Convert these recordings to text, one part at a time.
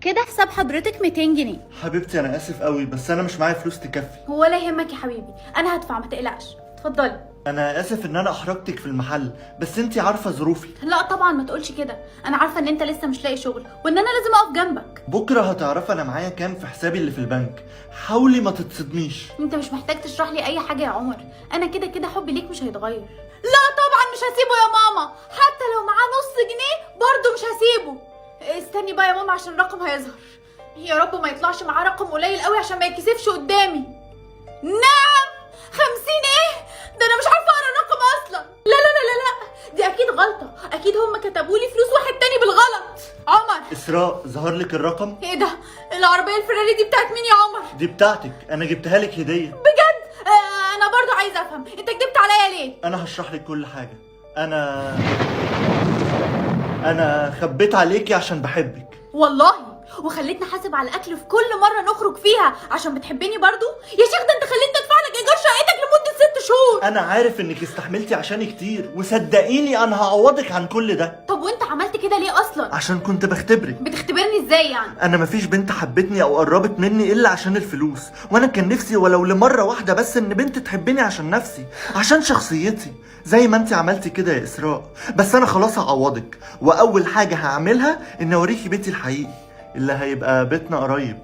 كده حساب حضرتك 200 جنيه. حبيبتي انا اسف قوي بس انا مش معايا فلوس تكفي. ولا يهمك يا حبيبي، انا هدفع ما تقلقش. اتفضلي. انا اسف ان انا احرجتك في المحل بس انتي عارفه ظروفي. لا طبعا ما تقولش كده، انا عارفه ان انت لسه مش لاقي شغل وان انا لازم اقف جنبك. بكره هتعرفي انا معايا كام في حسابي اللي في البنك. حاولي ما تتصدميش. انت مش محتاج تشرح لي اي حاجه يا عمر، انا كده كده حبي ليك مش هيتغير. لا طبعا مش هسيبه يا ماما، حتى لو معاه نص جنيه برضه مش هسيبه. استني بقى يا ماما عشان الرقم هيظهر. يا رب ما يطلعش معاه رقم قليل قوي عشان ما يتكسفش قدامي. نعم 50 ايه؟ ده انا مش عارفه اقرا الرقم اصلا. لا لا لا لا لا، دي اكيد غلطه، اكيد هم كتبوا لي فلوس واحد تاني بالغلط. عمر اسراء ظهر لك الرقم؟ ايه ده؟ العربيه الفراري دي بتاعت مين يا عمر؟ دي بتاعتك، انا جبتها لك هديه. بجد؟ انا برضو عايزه افهم انت كدبت عليا ليه؟ انا هشرح لك كل حاجه. انا خبيت عليكي عشان بحبك. والله وخليتني حاسب على الاكل في كل مره نخرج فيها عشان بتحبني برضو؟ يا شيخ ده انت خليتني ادفع لك ايجار شقتك لمده 6 شهور. انا عارف انك استحملتي عشاني كتير وصدقيني انا هعوضك عن كل ده. طب وانت عملت كده ليه اصلا؟ عشان كنت بختبرك. بتختبرني ازاي يعني؟ انا مفيش بنت حبتني او قربت مني الا عشان الفلوس، وانا كان نفسي ولو لمره واحده بس ان بنت تحبني عشان نفسي، عشان شخصيتي زي ما انت عملتي كده يا اسراء. بس انا خلاص هعوضك، واول حاجه هعملها ان اوريكي بيتي الحقيقي اللي هيبقى بيتنا قريب.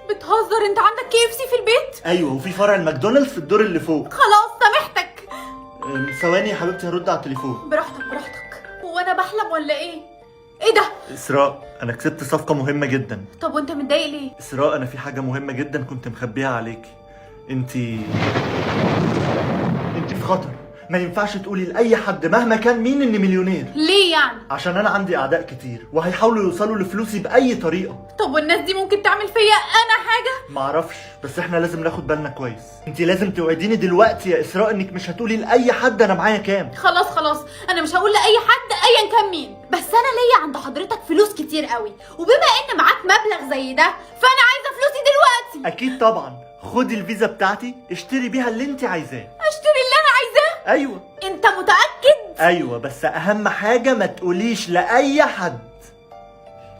بتهزر؟ انت عندك KFC في البيت؟ ايوه، وفي فرع الماكدونالدز في الدور اللي فوق. خلاص سامحتك. ثواني يا حبيبتي هرد على التليفون. براحتك. هو انا بحلم ولا ايه؟ ايه ده؟ اسراء انا كسبت صفقه مهمه جدا. طب وانت متضايق ليه؟ اسراء انا في حاجه مهمه جدا كنت مخبيها عليكي. انت في خطر. ما ينفعش تقولي لاي حد مهما كان مين اني مليونير. ليه يعني؟ عشان انا عندي اعداء كتير وهيحاولوا يوصلوا لفلوسي باي طريقه. طب والناس دي ممكن تعمل فيا انا حاجه؟ معرفش، بس احنا لازم ناخد بالنا كويس. انت لازم توعديني دلوقتي يا اسراء انك مش هتقولي لاي حد انا معايا كام. خلاص انا مش هقول لاي حد ايا كان مين، بس انا ليا عند حضرتك فلوس كتير قوي، وبما ان معاك مبلغ زي ده فانا عايزه فلوسي دلوقتي. اكيد طبعا، خدي الفيزا بتاعتي اشتري بيها اللي انت عايزاه. اشتري اللي انا عايزاه؟ ايوه. انت متاكد؟ ايوه، بس اهم حاجه ما تقوليش لاي حد.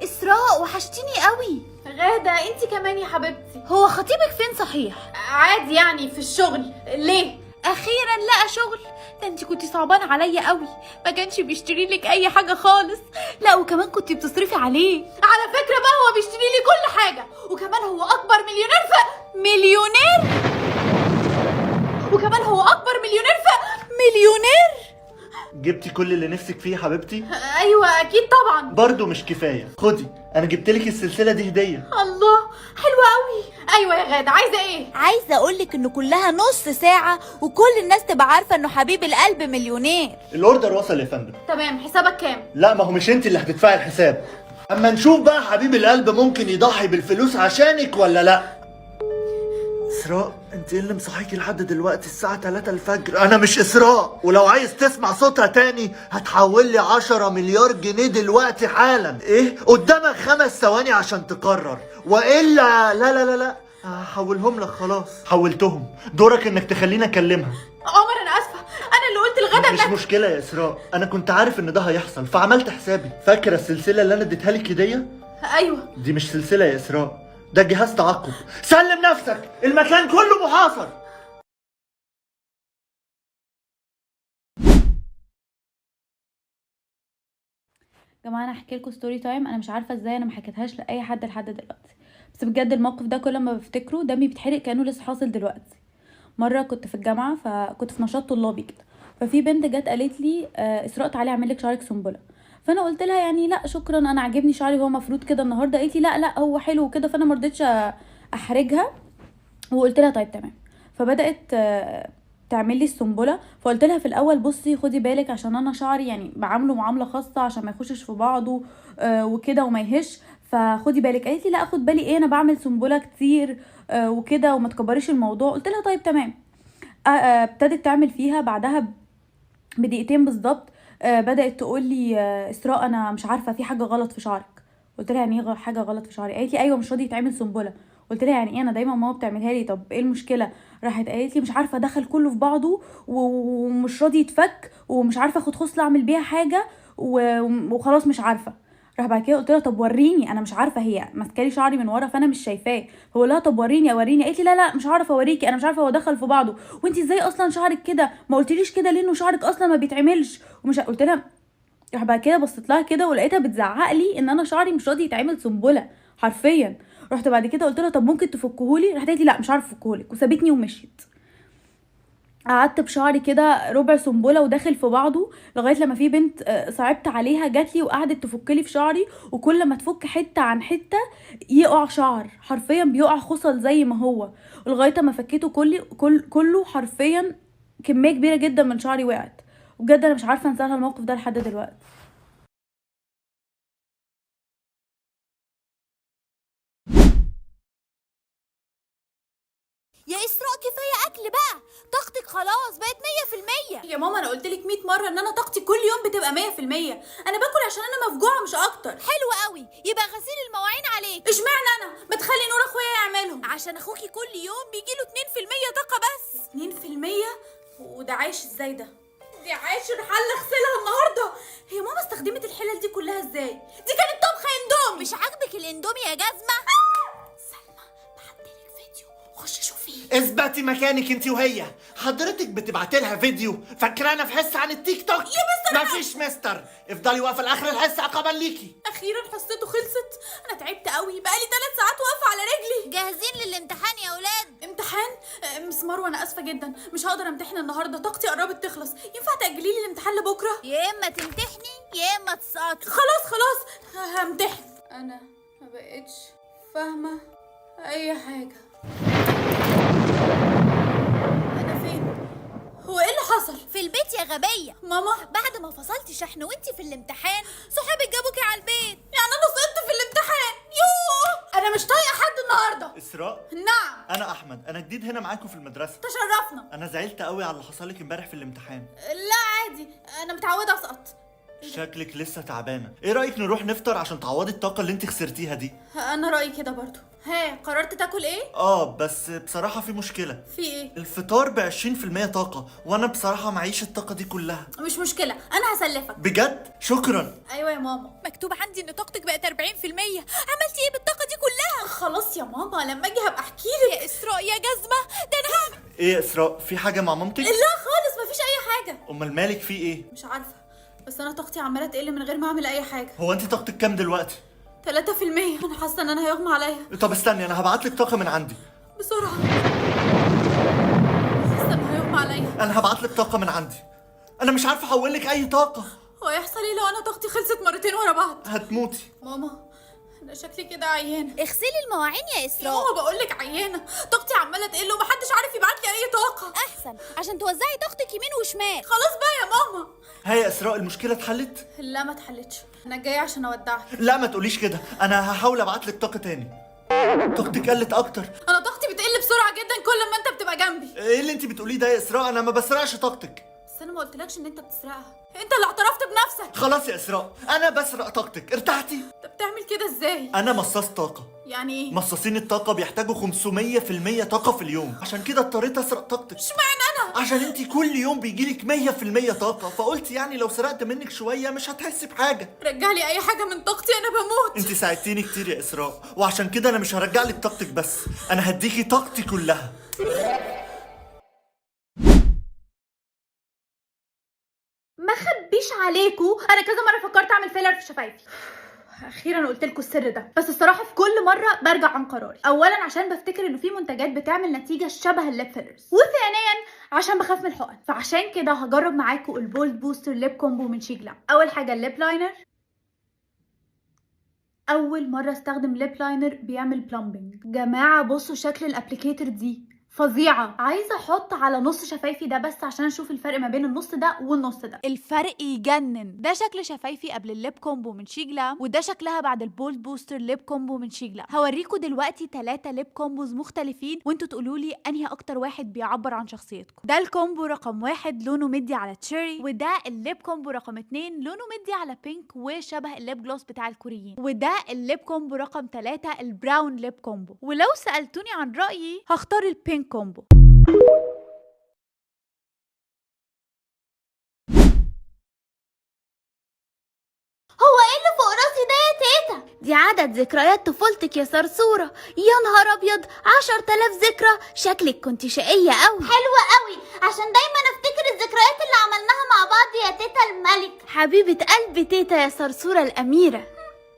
اسراء وحشتيني قوي. غادة انت كمان يا حبيبتي. هو خطيبك فين صحيح؟ عادي يعني في الشغل. ليه؟ اخيرا لقى شغل؟ ده انت كنتي صعبان عليا قوي، ما كانش بيشتري لك اي حاجه خالص. لا وكمان كنتي بتصرفي عليه. على فكره بقى هو بيشتري لي كل حاجه، وكمان هو اكبر مليونير مليونير، وكمان هو اكبر مليونير. جبتي كل اللي نفسك فيه يا حبيبتي؟ ايوه اكيد طبعا. برضه مش كفايه، خدي انا جبتلك السلسله دي هديه. الله حلوه قوي. ايوه يا غاده عايزه ايه؟ عايزه اقولك انه كلها نص ساعه وكل الناس تبقى عارفه انه حبيب القلب مليونير. الاوردر وصل يا فندم. تمام، حسابك كام؟ لا ما هو مش انت اللي هتدفعي الحساب. اما نشوف بقى حبيب القلب ممكن يضحي بالفلوس عشانك ولا لا. اسراء انت ايه اللي مصحيكي لحد دلوقتي الساعه 3 الفجر؟ انا مش اسراء، ولو عايز تسمع صوتها تاني هتحول لي 10 مليار جنيه دلوقتي حالا. ايه قدامك 5 ثواني عشان تقرر، والا لا هحولهم لك. خلاص حولتهم، دورك انك تخليني اكلمها. عمر انا اسفه، انا اللي قلت لغدا مش مشكله يا اسراء، انا كنت عارف ان ده هيحصل فعملت حسابي. فاكره السلسله اللي انا اديتها لك هديه؟ ايوه. دي مش سلسله يا اسراء، ده جهاز تعقب. سلم نفسك، المكان كله محاصر. جماعه انا هحكي لكم ستوري تايم. انا مش عارفه ازاي انا ما حكيتهاش لاي حد لحد دلوقتي، بس بجد الموقف ده كل ما بفتكره دمي بيتحرق كانه لسه حاصل دلوقتي. مره كنت في الجامعه، فكنت في نشاط طلابي كده، ففي بنت جت قالت لي اسراء تعالي اعمل لك شعرك سنبله. فانا قلت لها يعني لا شكرا، انا عاجبني شعري هو مفروض كده النهارده. قالت لي لا هو حلو وكده، فانا ما رضيتش احرجها وقلت لها طيب تمام. فبدات تعمل لي السنبله. فقلت لها في الاول بصي خدي بالك عشان انا شعري يعني بعامله معامله خاصه عشان ما يخشش في بعضه وكده وما يهش، فخدي بالك. قالت لي لا اخد بالي ايه، انا بعمل سنبله كتير وكده وما تكبريش الموضوع. قلت لها طيب تمام. ابتدت تعمل فيها. بعدها بدقيقتين بالظبط بدات تقول لي اسراء انا مش عارفه في حاجه غلط في شعرك. قلت لها يعني ايه حاجه غلط في شعري؟ قالت لي ايوه مش راضي يتعمل سنبله. قلت لها يعني ايه، انا دايما ماما بتعملها لي، طب ايه المشكله؟ راحت قالت لي مش عارفه دخل كله في بعضه ومش راضي يتفك، ومش عارفه اخد خصله اعمل بيها حاجه وخلاص مش عارفه. راح بعد كده قلت لها طب وريني، انا مش عارفه، هي ماسكالي شعري من ورا فانا مش شايفاه، فقول لها طب وريني اوريني، قالت لي لا مش عارفه اوريكي، انا مش عارفه هو دخل في بعضه، وانت ازاي اصلا شعرك كده، ما قلتليش كده ليه، انه شعرك اصلا ما بيتعملش ومش قلت لها. راح بعد كده بصيت لها كده ولقيتها بتزعق لي ان انا شعري مش راضي يتعمل سنبله حرفيا. رحت بعد كده قلت لها طب ممكن تفكهولي، راحت قالت لي لا مش عارفه افكهولك وسابتني ومشيت. قعدت بشعري كده ربع سنبله وداخل في بعضه لغايه لما في بنت صعبت عليها جات لي وقعدت تفكلي في شعري، وكل ما تفك حته عن حته يقع شعر، حرفيا بيقع خصل زي ما هو، ولغايه ما فكيته كله حرفيا كميه كبيره جدا من شعري وقعت. وبجد انا مش عارفه انسى لها الموقف ده لحد دلوقتي. يا اسراء كفايه اكل بقى، طاقتك خلاص بقت 100%. يا ماما انا قلتلك 100 مره ان انا طاقتي كل يوم بتبقى 100%، انا باكل عشان انا مفجوعه مش اكتر. حلو قوي، يبقى غسيل المواعين عليك. اشمعنى انا؟ ما تخلي نور اخويا يعملهم. عشان اخوكي كل يوم بيجيله 2% طاقه بس. 2%؟ وده عايش ازاي ده؟ دي عايش الحله اغسلها النهارده. هي ماما استخدمت الحلل دي كلها ازاي؟ دي كانت طبخه اندومي. مش عاجبك الاندومي يا جزمه؟ سلمى بعتلك فيديو، خشي شوفيه. اثبتي مكانك انت وهي. حضرتك بتبعتي لها فيديو فاكرانا في حصه عن التيك توك؟ يا مستر مفيش مستر، افضلي واقفه لاخر الحصه عقبا ليكي. اخيرا حصته خلصت، انا تعبت قوي، بقالي 3 ساعات واقفه على رجلي. جاهزين للامتحان يا اولاد؟ امتحان؟ مس مروه انا اسفه جدا، مش هقدر امتحن النهارده، طاقتي قربت تخلص، ينفع تاجلي لي الامتحان لبكره؟ يا اما تمتحني يا اما تسقطي. خلاص همتحن. انا ما بقتش فاهمه اي حاجه. انا فين؟ هو ايه اللي حصل؟ في البيت يا غبيه. ماما بعد ما فصلتي شحن وانتي في الامتحان صحابك جابوكي على البيت. يعني انا سقطت في الامتحان؟ يوه انا مش طايقه حد النهارده. اسراء، نعم. انا احمد، انا جديد هنا معاكم في المدرسه. تشرفنا. انا زعلت قوي على اللي حصل لك امبارح في الامتحان. لا عادي، انا متعوده اسقط. شكلك لسه تعبانه، ايه رايك نروح نفطر عشان تعوضي الطاقه اللي انت خسرتيها دي؟ انا رايي كده برضو. ها قررت تاكل ايه؟ بس بصراحه في مشكله. في ايه؟ الفطار ب20% طاقه، وانا بصراحه معيش الطاقه دي كلها. مش مشكله، انا هسلفك. بجد؟ شكرا. ايوه يا ماما. مكتوب عندي ان طاقتك بقت 40%. عملتي ايه بالطاقه دي كلها؟ خلاص يا ماما لما اجي هبقى احكي لك. يا اسراء يا جزمه، ده انا هعمل. ايه يا اسراء، في حاجه مع مامتك؟ لا خالص مفيش اي حاجه. امال مالك، في ايه؟ مش عارفه، بس انا طاقتي عماله تقل من غير ما اعمل اي حاجه. هو انت طاقتك كام دلوقتي؟ 3%. انا حاسه ان انا هيغمى عليا. طب استني، انا هبعتلك طاقه من عندي. بسرعه. حاسه ان هيغمى عليا. انا هبعتلك طاقه من عندي. انا مش عارفه احولك اي طاقه. هو هيحصل ايه لو انا طاقتي خلصت مرتين ورا بعض؟ هتموتي. ماما انا شكلي كده عيانه. اغسلي المواعين يا يا اسراء. ماما بقول لك عيانه، طاقتي عماله تقل ومحدش عارف يبعت لي اي طاقه. احسن عشان توزعي طاقتك يمين وشمال. خلاص بقى يا ماما. ها يا اسراء، المشكله اتحلت؟ لا ما اتحلتش، انا جايه عشان اودعك. لا ما تقوليش كده، انا هحاول ابعتلك طاقه تاني. طاقتك قلت اكتر. انا طاقتي بتقل بسرعه جدا كل ما انت بتبقى جنبي. ايه اللي انت بتقوليه ده يا اسراء؟ انا ما بسرقش طاقتك. بس انا ما قلتلكش ان انت بتسرقها، انت اللي اعترفت بنفسك. خلاص يا اسراء، انا بسرق طاقتك، ارتحتي؟ انت بتعمل كده ازاي؟ انا مصاص طاقه. يعني ايه؟ مصاصين الطاقه بيحتاجوا 500% طاقه في اليوم، عشان كده اضطريت اسرق طاقتك. اشمعنى انا؟ عشان انت كل يوم بيجيلك 100% طاقه، فقلت يعني لو سرقت منك شويه مش هتحسي بحاجه. رجع لي اي حاجه من طاقتي انا بموت. انت ساعدتيني كتير يا اسراء، وعشان كده انا مش هرجع لك طاقتك بس، انا هديكي طاقتي كلها. ما خبيش عليكم، انا كذا مره فكرت اعمل فيلر في شفايفي. اخيرا قلت لكم السر ده، بس الصراحه في كل مره برجع عن قراري. اولا عشان بفتكر انه في منتجات بتعمل نتيجه شبه الليب فيلرز، وثانيا عشان بخاف من الحقن. فعشان كده هجرب معاكم البولد بوستر ليب كومبو من شيجلا. اول حاجه الليب لاينر. اول مره استخدم ليب لاينر بيعمل بلامبنج. جماعه بصوا شكل الابليكيتر دي فظيعه. عايزه احط على نص شفايفي ده بس عشان اشوف الفرق ما بين النص ده والنص ده. الفرق يجنن. ده شكل شفايفي قبل الليب كومبو من شيجلا، وده شكلها بعد البولد بوستر ليب كومبو من شيجلا. هوريكم دلوقتي 3 ليب كومبوز مختلفين وانتوا تقولوا لي انهي اكتر واحد بيعبر عن شخصيتكم. ده الكومبو رقم 1 لونه مدي على تشيري، وده الليب كومبو رقم 2 لونه مدي على بينك وشبه الليب جلوس بتاع الكوريين، وده الليب كومبو رقم 3 البراون ليب كومبو. ولو سألتوني عن رأيي هختار البينك كومبو. هو ايه اللي فوق راسي ده يا دي عدد ذكريات طفولتك يا صرصورة. يا نهار ابيض، 10,000 ذكرى. شكلك كنت شقية قوي. حلوة قوي، عشان دايما افتكر الذكريات اللي عملناها مع بعض يا تيتا الملك. حبيبة قلبي تيتا يا صرصورة الأميرة.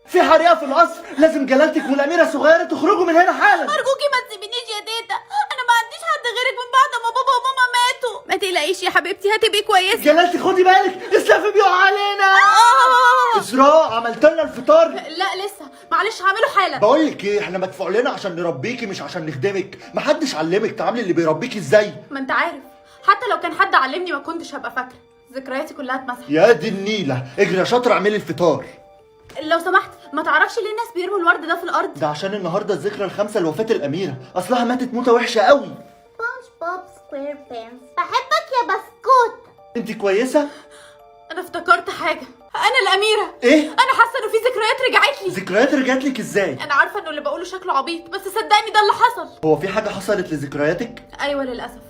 في حريقه في القصر، لازم جلالتك والاميره الصغيره تخرجوا من هنا حالا. أرجوكي ما تسيبينيش يا تيتا، أنا ما عنديش حد غيرك من بعد ما بابا وماما ماتوا. ما تقلقيش يا حبيبتي، هتبقي كويسة. جلالتك خدي بالك، السقف بيقع علينا. اسراء عملت لنا الفطار؟ لا لسه، معلش هعمله حالا. بقول لك ايه، احنا مدفوع لنا عشان نربيكي مش عشان نخدمك. محدش علمك تعاملي اللي بيربيكي ازاي. ما انت عارف، حتى لو كان حد علمني ما كنتش هبقى فاكرة. ذكرياتي كلها اتمسحت. يا دي النيله، اجري يا شاطر اعملي الفطار. لو سمحت، ما تعرفش ليه الناس بيرموا الورد ده في الأرض؟ ده عشان النهارده الذكرى الخامسة لوفاة الأميرة، أصلها ماتت موتة وحشة قوي. سبونج بوب سكوير بانس، بحبك يا بسكوت. أنت كويسة؟ أنا افتكرت حاجة، أنا الأميرة. إيه؟ أنا حاسة إنه في ذكريات رجعت لي. ذكريات رجعت لك إزاي؟ أنا عارفة إنه اللي بقوله شكله عبيط، بس صدقني ده اللي حصل. هو في حاجة حصلت لذكرياتك؟ أيوة للأسف،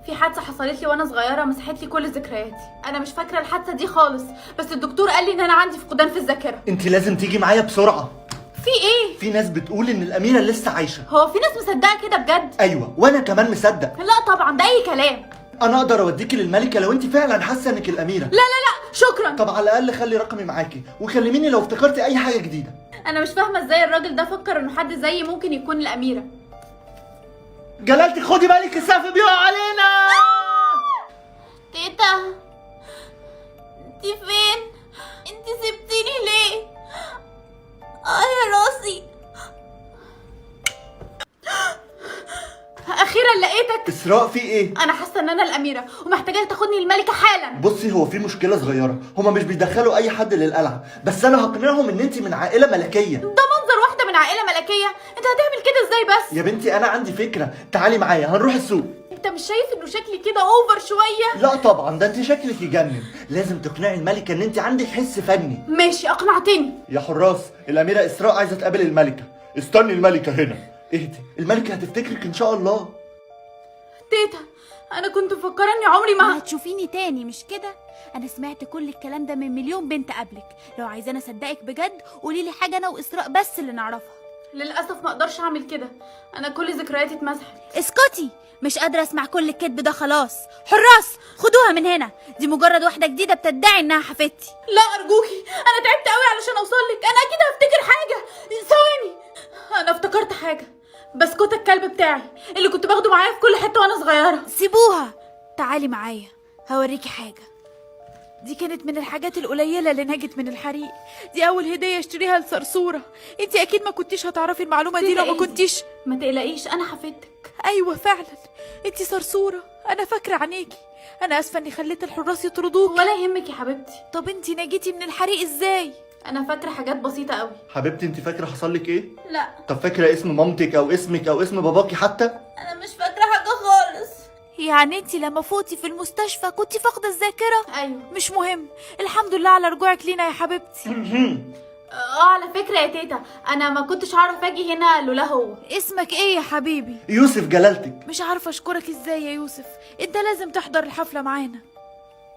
في حادثة حصلت لي وأنا صغيرة مسحت لي كل ذكرياتي. أنا مش فاكرة الحادثة دي خالص، بس الدكتور قال لي إن أنا عندي فقدان في الذاكرة. أنت لازم تيجي معايا بسرعة. في إيه؟ في ناس بتقول إن الأميرة لسه عايشة. هو في ناس مصدقة كده بجد؟ أيوة، وأنا كمان مصدق. لا طبعا، ده أي كلام. أنا أقدر أوديكي للملكة لو أنت فعلا حاسة إنك الأميرة. لا شكرا. طب على الأقل خلي رقمي معاكي وكلميني لو افتكرتي أي حاجة جديدة. أنا مش فاهمة إزاي الراجل ده فكر إنه حد زيي ممكن يكون الأميرة. جلالتك خدي بالك، السقف بيقع علينا. تيتا، انتي فين؟ انتي سبتيني ليه؟ يا راسي. أخيرا لقيتك. إسراء في إيه؟ أنا حاسة إن أنا الأميرة ومحتاجاك تاخدني الملكة حالا. بصي، هو في مشكلة صغيرة، هما مش بيدخلوا أي حد للقلعة، بس أنا هقنعهم إن أنت من عائلة ملكية. ده منظر واحدة من عائلة ملكية؟ أنت هتعمل كده إزاي بس؟ يا بنتي أنا عندي فكرة، تعالي معايا هنروح السوق. أنت مش شايف إنه شكلي كده أوفر شوية؟ لا طبعا، ده أنت شكلك يجنن، لازم تقنعي الملكة إن أنت عندك حس فني. ماشي، أقنعتني. يا حراس، الأميرة إسراء عايزة تقابل الملكة. استني الملكة هنا. اهدي، الملكة هتفتكرك إن شاء الله. تيتا، أنا كنت مفكرة إني عمري ما ما هتشوفيني تاني مش كده؟ انا سمعت كل الكلام ده من مليون بنت قبلك. لو عايزاني اصدقك بجد قولي لي حاجه انا واسراء بس اللي نعرفها. للأسف ما أقدرش أعمل كده، أنا كل ذكرياتي اتمسحت. اسكتي، مش قادره اسمع كل الكذب ده خلاص. حراس خدوها من هنا، دي مجرد واحده جديده بتدعي انها حفيدتي. لا أرجوكي، أنا تعبت قوي علشان أوصلك، أنا أكيد هفتكر حاجة. ثواني، أنا افتكرت حاجة. بسكوت الكلب بتاعي اللي كنت باخده معايا في كل حتة وأنا صغيرة. سيبوها، تعالي معايا هوريكي حاجه. دي كانت من الحاجات القليله اللي نجت من الحريق. دي اول هديه اشتريها لصرصوره. انت اكيد ما كنتيش هتعرفي المعلومه دي لو ما كنتيش. ما تقلقيش، أنا حفيدتك. ايوه فعلا، انت صرصوره، انا فاكره عينيكي. انا اسفه اني خليت الحراس يطردوك. ولا يهمك يا حبيبتي، طب انت نجيتي من الحريق ازاي؟ أنا فاكرة حاجات بسيطة قوي. حبيبتي أنت فاكرة حصل لك إيه؟ لا، طب فاكرة اسم مامتك أو اسمك أو اسم باباكي حتى؟ انا مش فاكرة حاجة خالص. يعني انت لما فوتي في المستشفى كنتي فاقده الذاكره؟ أيوه. مش مهم، الحمد لله على رجوعك لينا يا حبيبتي. على فكرة يا تيتا، أنا ما كنتش هعرف أجي هنا لولا هو. اسمك ايه يا حبيبي؟ يوسف جلالتك. مش عارفه اشكرك ازاي يا يوسف، انت لازم تحضر الحفله معانا.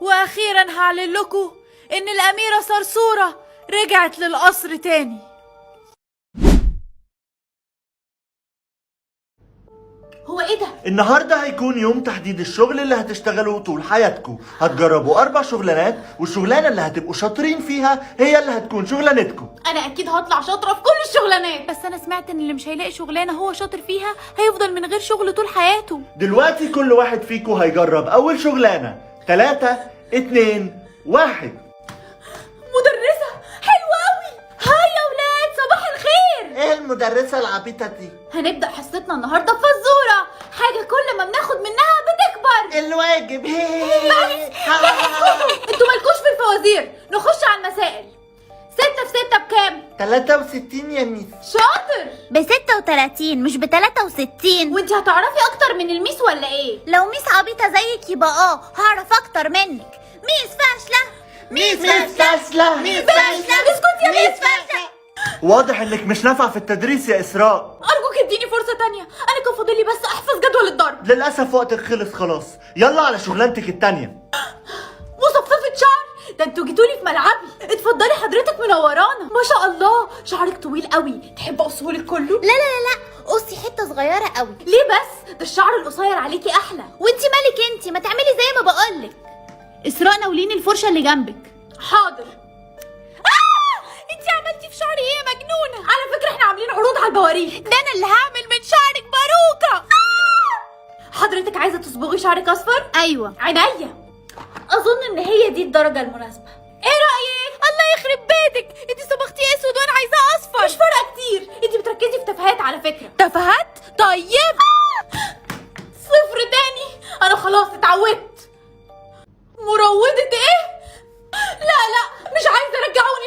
واخيرا هعلن لكم ان الاميره صرصوره رجعت للقصر تاني. هو إيه ده؟ النهارده هيكون يوم تحديد الشغل اللي هتشتغلوه طول حياتكم. هتجربوا 4 شغلانات، والشغلانه اللي هتبقوا شاطرين فيها هي اللي هتكون شغلانتكم. أنا أكيد هطلع شاطرة في كل الشغلانات. بس انا سمعت ان اللي مش هيلاقي شغلانه هو شاطر فيها هيفضل من غير شغل طول حياته. دلوقتي كل واحد فيكم هيجرب اول شغلانه. 3 2 1. مدرسة حلوة أوي. هاي يا ولاد، صباح الخير. ايه المدرسه العبيطه دي؟ هنبدأ حصتنا النهاردة بفزورة، حاجة كل ما بناخد منها بتكبر. الواجب. انتوا مالكوش في الفوازير، نخش على المسائل. 6 في 6 بكام؟ 63 يا ميس. شاطر. ب36 مش ب63. وانت هتعرفي أكتر من الميس ولا إيه؟ لو ميس عبيطة زيك يبقى هعرف اكتر منك. ميس فاشلة. ميس فاشله. ميس فاشلة. اسكت يا ميس فاشلة. واضح انك مش نافعه في التدريس يا اسراء. أرجوك اديني فرصة تانية، أنا كان فاضلي بس أحفظ جدول الضرب. للاسف وقتك خلص خلاص، يلا على شغلانتك التانية. مصففة شعر ده انتوا جيتولي في ملعبي. اتفضلي حضرتك منورانا. ما شاء الله شعرك طويل قوي، تحب اقصهولك كله؟ لا لا لا لا، قصي حته صغيره قوي. ليه بس؟ ده الشعر القصير عليكي احلى. وانتي مالك انتي؟ ما تعملي زي ما بقولك. اسراء ناوليني الفرشه اللي جنبك. حاضر. انتي عملتي في شعري ايه يا مجنونه؟ على فكره احنا عاملين عروض على البواريك. ده انا اللي هعمل من شعرك باروكه. حضرتك عايزه تصبغي شعرك اصفر؟ ايوه. عينيا. اظن ان هي دي الدرجه المناسبه. ايه رايك؟ الله يخرب بيتك، انت صبغتي اسود وانا عايزاه اصفر. مش فارقه كتير، انتي بتركزي في تفاهات على فكره. تفاهات؟ طيب. صفر تاني. انا خلاص اتعودت. مروضه ايه؟ لا لا مش عايزه، رجعوني.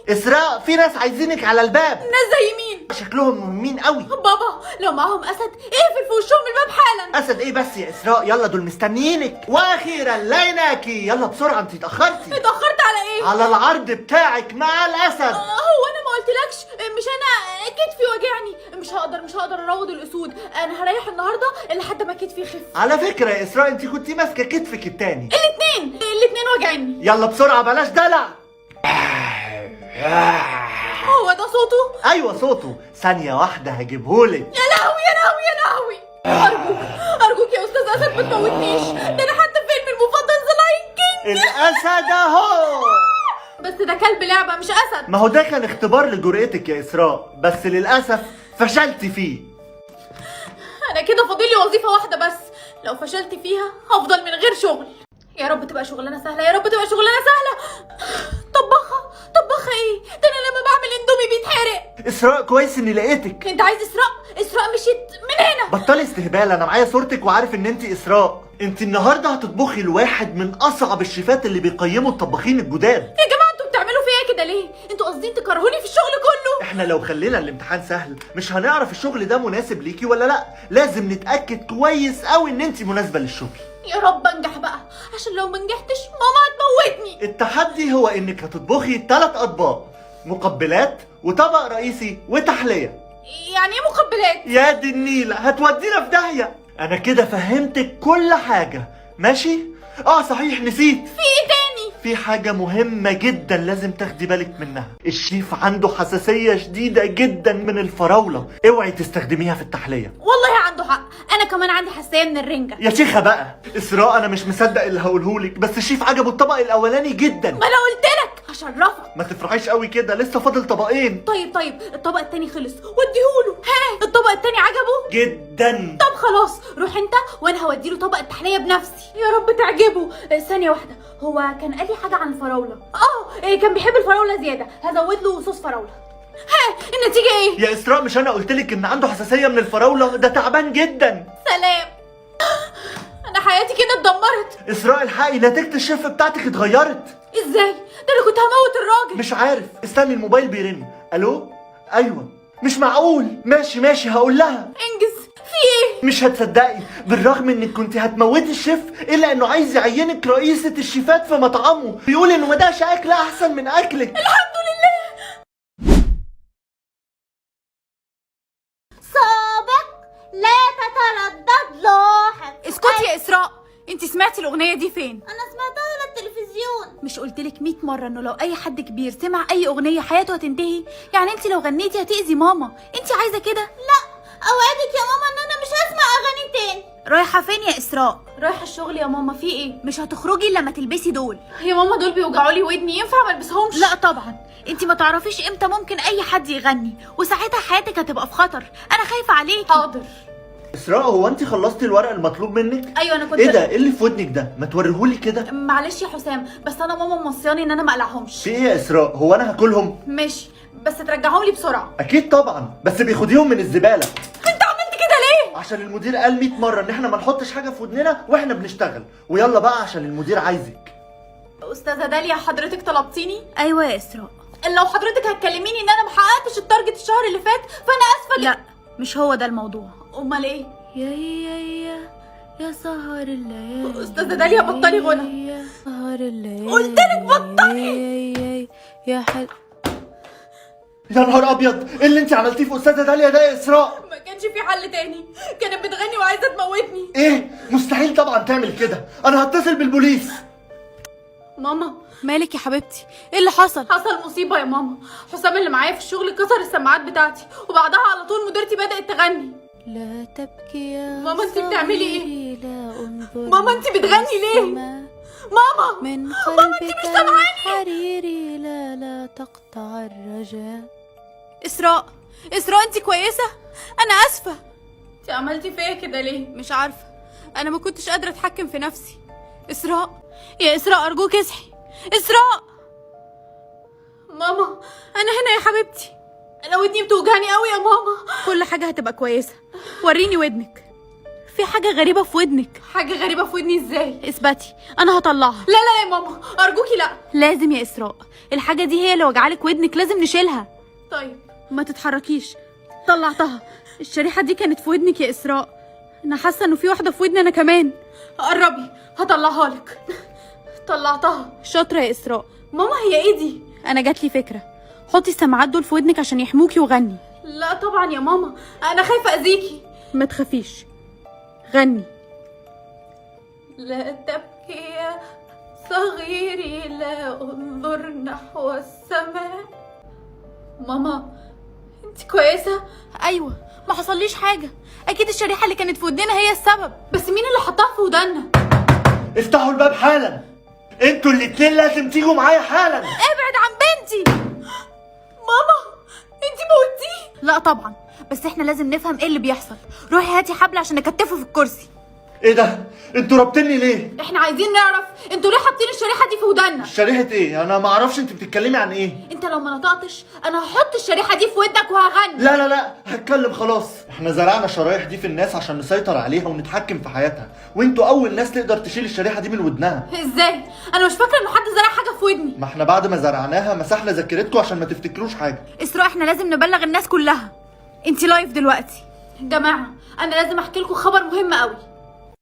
اسراء في ناس عايزينك على الباب. ناس زي مين؟ شكلهم مهمين قوي. بابا لو معاهم اسد اقفل في وشهم الباب حالا. اسد ايه بس يا اسراء؟ يلا دول مستنيينك. واخيرا لقيناكي، يلا بسرعه انت اتاخرتي اتاخرت على ايه؟ على العرض بتاعك مع الاسد. هو انا ما قلتلكش؟ مش انا كتفي وجعني، مش هقدر اروض الاسود. انا هريح النهارده لحد ما كتفي يخف. على فكره يا اسراء انت كنتي ماسكه كتفك التاني. الاتنين وجعني. يلا بسرعه بلاش دلع. هو ده صوته؟ ايوه صوته. ثانيه واحده هجيبهولك. يا لهوي. ارجوك يا استاذ اسد ما تموتنيش، ده انا حتى فيلم المفضل ذا لاين كينج. الاسد اهو. بس ده كلب لعبه مش اسد. ما هو ده كان اختبار لجرأتك يا اسراء، بس للاسف فشلتي فيه. انا كده فاضلي وظيفه واحده بس، لو فشلت فيها هفضل من غير شغل. يا رب تبقى شغلانه سهله، يا رب تبقى شغلانه سهله. طباخه ايه؟ ده انا لما بعمل اندومي بيتحرق. اسراء كويس اني لقيتك. انت عايز اسراء مشيت من هنا. بطلي استهبال، انا معايا صورتك وعارف ان انت اسراء. انت النهارده هتطبخي لواحد من اصعب الشيفات اللي بيقيموا الطباخين الجداد. يا جماعه انتوا بتعملوا فيا كده ليه؟ انتوا قاصدين تكرهوني في الشغل كله؟ احنا لو خلينا الامتحان سهل مش هنعرف الشغل ده مناسب ليكي ولا لا. لازم نتاكد كويس قوي ان انت مناسبه للشغل. يا رب انجح بقى، عشان لو ما نجحتش ماما هتموتني. التحدي هو انك هتطبخي 3 اطباق، مقبلات وطبق رئيسي وتحليه. يعني ايه مقبلات؟ يا دي النيله هتودينا في داهيه. انا كده فهمتك كل حاجه ماشي. صحيح نسيت. في ايه تاني؟ في حاجة مهمة جدا لازم تاخدي بالك منها. الشيف عنده حساسية شديدة جدا من الفراولة، اوعي تستخدميها في التحلية. والله عنده حق، انا كمان عندي حساسية من الرنجة. يا شيخة بقى اسراء انا مش مصدق اللي هقولهولك، بس الشيف عجبه الطبق الاولاني جدا. ما انا قلتلك هشرفك. ما تفرحيش قوي كده، لسه فاضل طبقين. طيب الطبق التاني خلص وديهوله. ها الطبق التاني عجبه جدا. طب خلاص روح انت وانا هوديله طبق التحلية بنفسي. يا رب تعجبه. ثانية واحدة، هو كان قال لي حاجة عن الفراولة. كان بيحب الفراولة زيادة، هزود له صوص فراولة. ها النتيجة ايه؟ يا اسراء مش انا قلتلك ان عنده حساسية من الفراولة؟ ده تعبان جدا. سلام. انا حياتي كده اتدمرت. اسراء الحقي، نتيجة الشيف بتاعتك اتغيرت. ازاي؟ ده انا كنت هموت الراجل. مش عارف، استني الموبايل بيرن. الو. ايوه. مش معقول. ماشي هقول لها. انجز. في ايه؟ مش هتصدقي، بالرغم انك كنت هتموتي الشيف الا انه عايز يعينك رئيسة الشيفات في مطعمه. بيقول انه ما داش اكل احسن من اكلك. الحمد لله. سابق لا تتردد لاحق. اسكتي يا اسراء، انت سمعتي الاغنيه دي فين؟ انا سمعتها على التلفزيون. مش قلتلك 100 مره انه لو اي حد كبير سمع اي اغنيه حياته هتنتهي؟ يعني انت لو غنيتي هتاذي ماما، انت عايزه كده؟ لا اوعدك يا ماما ان انا مش هسمع اغاني تاني. رايحه فين يا اسراء؟ رايحه الشغل يا ماما. في ايه؟ مش هتخرجي الا لما تلبسي دول. يا ماما دول بيوجعوا لي ودني، ينفع ما البسهمش؟ لا طبعا، انت ما تعرفيش امتى ممكن اي حد يغني، وساعتها حياتك هتبقى في خطر. انا خايفه عليكي. حاضر. اسراء هو انت خلصتي الورق المطلوب منك؟ ايوه انا كنت. ايه ده؟ ايه اللي في ودنك ده؟ ما توريهولي كده. معلش يا حسام، بس انا ماما موصياني ان انا ما اقلعهمش. في ايه يا اسراء؟ هو انا هاكلهم؟ ماشي بس ترجعهم لي بسرعه. اكيد طبعا، بس بيخديهم من الزبالة. انت عملت كده ليه؟ عشان المدير قال 100 مرة ان احنا ما نحطش حاجة في ودننا واحنا بنشتغل. ويلا بقى عشان المدير عايزك. استاذه داليا حضرتك طلبتيني؟ ايوه يا اسراء. لو حضرتك هتكلميني ان انا ما حققتش التارجت الشهر اللي فات فانا اسفه. لا مش هو ده الموضوع. امال ايه؟ يا سهر الليالي. استاذه داليا بطلي غنى. يا سهر الليالي. قلتلك بطلي. يا حل. يا نهار ابيض، ايه اللي انت عملتيه في استاذة داليا ده يا اسراء؟ ما كانش في حل تاني، كانت بتغني وعايزه تموتني. ايه؟ مستحيل طبعا تعمل كده، انا هتصل بالبوليس. ماما مالك يا حبيبتي؟ ايه اللي حصل؟ حصل مصيبه يا ماما. حسام اللي معايا في الشغل كسر السماعات بتاعتي، وبعدها على طول مديرتي بدات تغني. لا تبكي يا ماما انت بتعملي ايه؟ لا انظر ماما انت بتغني ليه؟ ماما من انت مش سامعاني؟ حريري لا تقطع الرجاء. اسراء انت كويسه؟ انا اسفه. انت عملتي فيا كده ليه؟ مش عارفه، انا ما كنتش قادره اتحكم في نفسي. اسراء يا اسراء ارجوك اصحي. اسراء ماما انا هنا يا حبيبتي. انا ودني بتوجعني قوي يا ماما. كل حاجه هتبقى كويسه. وريني ودنك، في حاجه غريبه في ودنك. حاجه غريبه في ودني ازاي؟ اثبتي، انا هطلعها. لا لا يا ماما ارجوكي لا. لازم يا اسراء، الحاجه دي هي اللي وجعلك ودنك، لازم نشيلها. طيب ما تتحركيش. طلعتها. الشريحه دي كانت في ودنك يا اسراء. انا حاسه انه في واحده في ودني انا كمان. قربي هطلعها لك. طلعتها. شاطره يا اسراء. ماما هي ايه دي؟ انا جات لي فكره، حطي السماعات دول في ودنك عشان يحموكي وغني. لا طبعا يا ماما، انا خايفه اذيكي. ما تخافيش، غني. لا تبكي يا صغيري، لا انظر نحو السماء. ماما انت كويسه؟ ايوه، ما حصليش حاجه. اكيد الشريحه اللي كانت في ودننا هي السبب. بس مين اللي حطها في ودنا؟ افتحوا الباب حالا، انتوا الاتنين لازم تيجوا معايا حالا. ابعد عن بنتي. ماما انت موتيه؟ لا طبعا، بس احنا لازم نفهم ايه اللي بيحصل. روحي هاتي حبل عشان نكتفه في الكرسي. ايه ده؟ انتوا رابطيني ليه؟ احنا عايزين نعرف انتوا ليه حاطين الشريحه دي في ودنا؟ شريحة ايه؟ انا ما اعرفش انت بتتكلمي عن ايه. انت لو ما نطقتش انا هحط الشريحه دي في ودنك وهغني. لا لا لا، هتكلم خلاص. احنا زرعنا الشرايح دي في الناس عشان نسيطر عليها ونتحكم في حياتها، وانتوا اول ناس تقدر تشيل الشريحة دي من ودنها. ازاي؟ انا مش فاكره انه حد زرع حاجه في ودني. ما احنا بعد ما زرعناها مسحنا ذاكرتكم عشان ما تفتكروش حاجة. اسراء احنا لازم نبلغ الناس كلها. انتي لايف دلوقتي. جماعه انا لازم احكي لكم خبر مهم قوي.